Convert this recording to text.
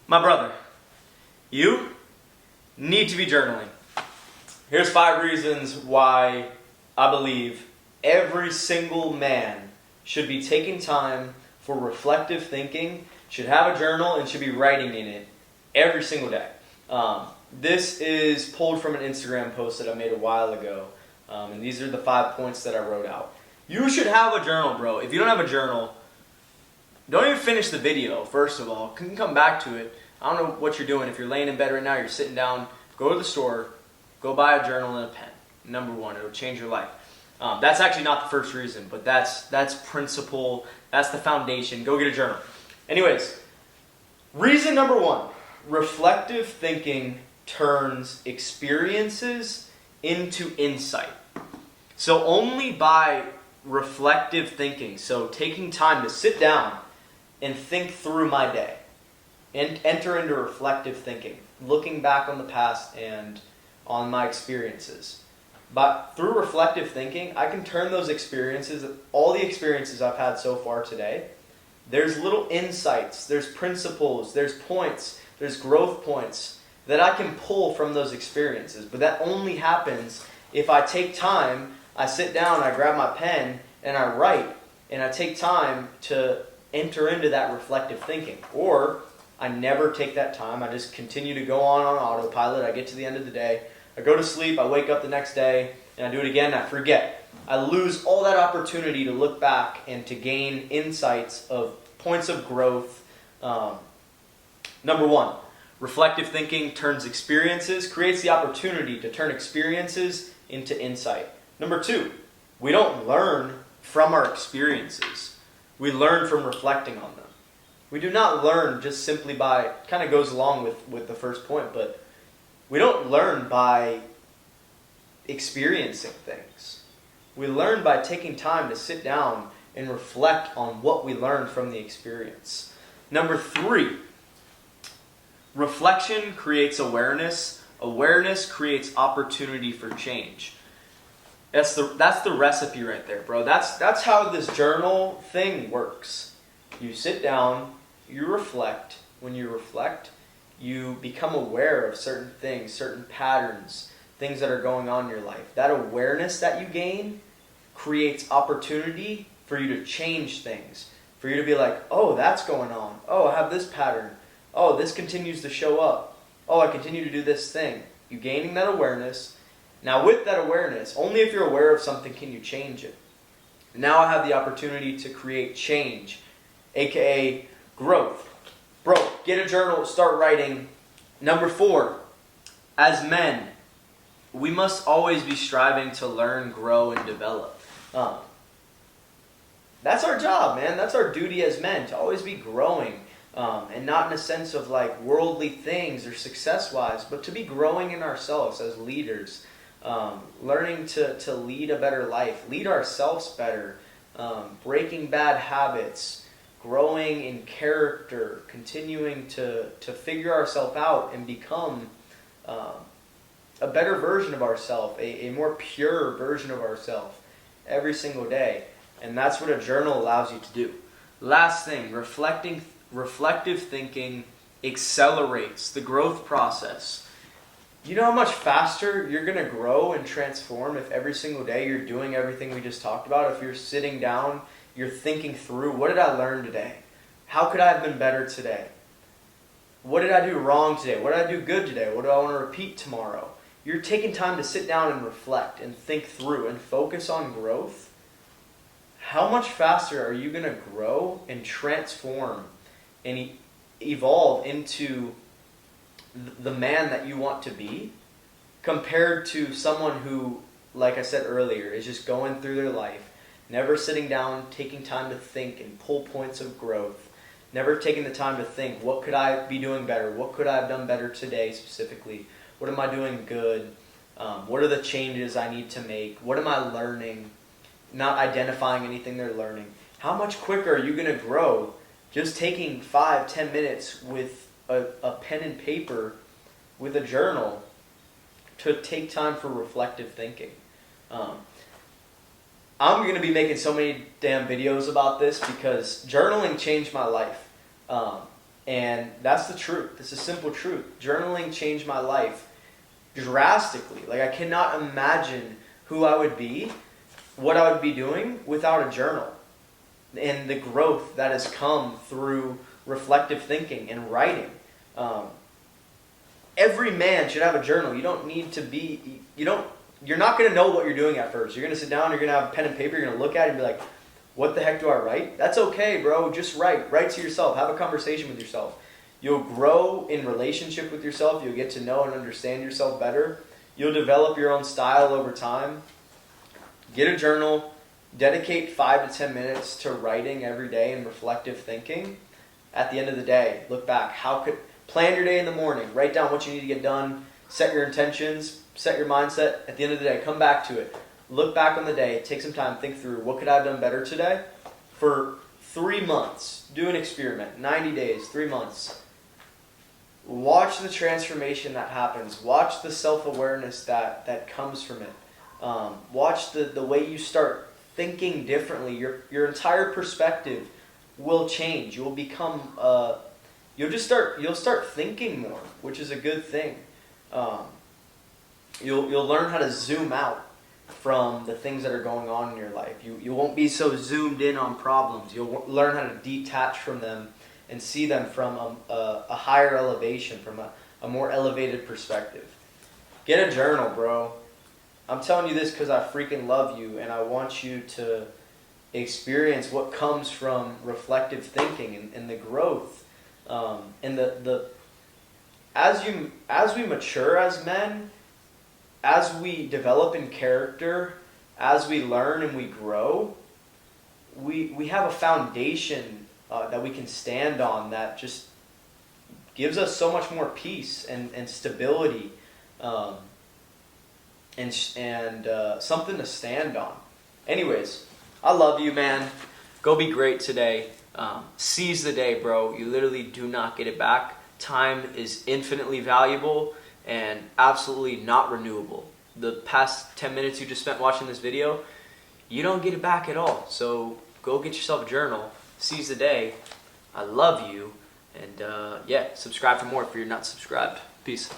My brother, you need to be journaling. Here's 5 reasons why I believe every single man should be taking time for reflective thinking, should have a journal, and should be writing in it every single day. This is pulled from an Instagram post that I made a while ago, and these are the 5 points that I wrote out. You should have a journal, bro. If you don't have a journal, don't even finish the video, first of all. You can come back to it. I don't know what you're doing. If you're laying in bed right now, you're sitting down, go to the store, go buy a journal and a pen. Number 1, it'll change your life. That's actually not the first reason, but that's principle, that's the foundation. Go get a journal. Anyways, reason number 1, reflective thinking turns experiences into insight. So only by reflective thinking, so taking time to sit down and think through my day, and enter into reflective thinking, looking back on the past and on my experiences. But through reflective thinking, I can turn those experiences, all the experiences I've had so far today, there's little insights, there's principles, there's points, there's growth points that I can pull from those experiences. But that only happens if I take time, I sit down, I grab my pen, and I write, and I take time to enter into that reflective thinking. Or I never take that time. I just continue to go on autopilot. I get to the end of the day. I go to sleep. I wake up the next day, and I do it again, and I forget. I lose all that opportunity to look back and to gain insights of points of growth. Number 1, reflective thinking turns experiences, creates the opportunity to turn experiences into insight. Number 2, we don't learn from our experiences. We learn from reflecting on them. We do not learn just simply by, kind of goes along with the first point, but we don't learn by experiencing things. We learn by taking time to sit down and reflect on what we learned from the experience. Number 3, reflection creates awareness. Awareness creates opportunity for change. That's the recipe right there, bro. That's how this journal thing works. You sit down, you reflect. When you reflect, you become aware of certain things, certain patterns, things that are going on in your life. That awareness that you gain creates opportunity for you to change things. For you to be like, oh, that's going on. Oh, I have this pattern. Oh, this continues to show up. Oh, I continue to do this thing. You gaining that awareness. Now with that awareness, only if you're aware of something can you change it. Now I have the opportunity to create change, aka growth. Bro, get a journal, start writing. Number 4, as men, we must always be striving to learn, grow, and develop. That's our job, man. That's our duty as men, to always be growing. And not in a sense of like worldly things or success-wise, but to be growing in ourselves as leaders. Learning to lead a better life, lead ourselves better, breaking bad habits, growing in character, continuing to figure ourselves out and become a better version of ourselves, a more pure version of ourselves every single day. And that's what a journal allows you to do. Last thing, reflective thinking accelerates the growth process. You know how much faster you're going to grow and transform if every single day you're doing everything we just talked about? If you're sitting down, you're thinking through, what did I learn today? How could I have been better today? What did I do wrong today? What did I do good today? What do I want to repeat tomorrow? You're taking time to sit down and reflect and think through and focus on growth. How much faster are you going to grow and transform and evolve into the man that you want to be, compared to someone who, like I said earlier, is just going through their life, never sitting down, taking time to think and pull points of growth, never taking the time to think, what could I be doing better? What could I have done better today specifically? What am I doing good? What are the changes I need to make? What am I learning? Not identifying anything they're learning. How much quicker are you going to grow just taking 5-10 minutes with a pen and paper, with a journal, to take time for reflective thinking? I'm going to be making so many damn videos about this because journaling changed my life. And that's the truth. It's a simple truth. Journaling changed my life drastically. Like, I cannot imagine who I would be, what I would be doing without a journal. And the growth that has come through reflective thinking and writing. Every man should have a journal. You don't need to be, you're not going to know what you're doing at first. You're going to sit down, you're going to have a pen and paper, you're going to look at it and be like, what the heck do I write? That's okay, bro. Just write. Write to yourself. Have a conversation with yourself. You'll grow in relationship with yourself. You'll get to know and understand yourself better. You'll develop your own style over time. Get a journal. Dedicate 5 to 10 minutes to writing every day and reflective thinking. At the end of the day, look back. Plan your day in the morning. Write down what you need to get done. Set your intentions. Set your mindset. At the end of the day, come back to it. Look back on the day. Take some time. Think through, what could I have done better today? For 3 months, do an experiment. 90 days, 3 months. Watch the transformation that happens. Watch the self-awareness that comes from it. Watch the way you start thinking differently. Your entire perspective will change. You will become you'll start thinking more, which is a good thing. You'll learn how to zoom out from the things that are going on in your life. You won't be so zoomed in on problems. You'll learn how to detach from them and see them from a higher elevation, from a more elevated perspective. Get a journal, bro. I'm telling you this because I freaking love you, and I want you to experience what comes from reflective thinking and the growth. And as we mature as men, as we develop in character, as we learn and we grow, we have a foundation that we can stand on that just gives us so much more peace and stability, and something to stand on. Anyways, I love you, man. Go be great today. Seize the day, bro. You literally do not get it back. Time is infinitely valuable and absolutely not renewable. The past 10 minutes you just spent watching this video, you don't get it back at all. So go get yourself a journal. Seize the day. I love you. And subscribe for more if you're not subscribed. Peace.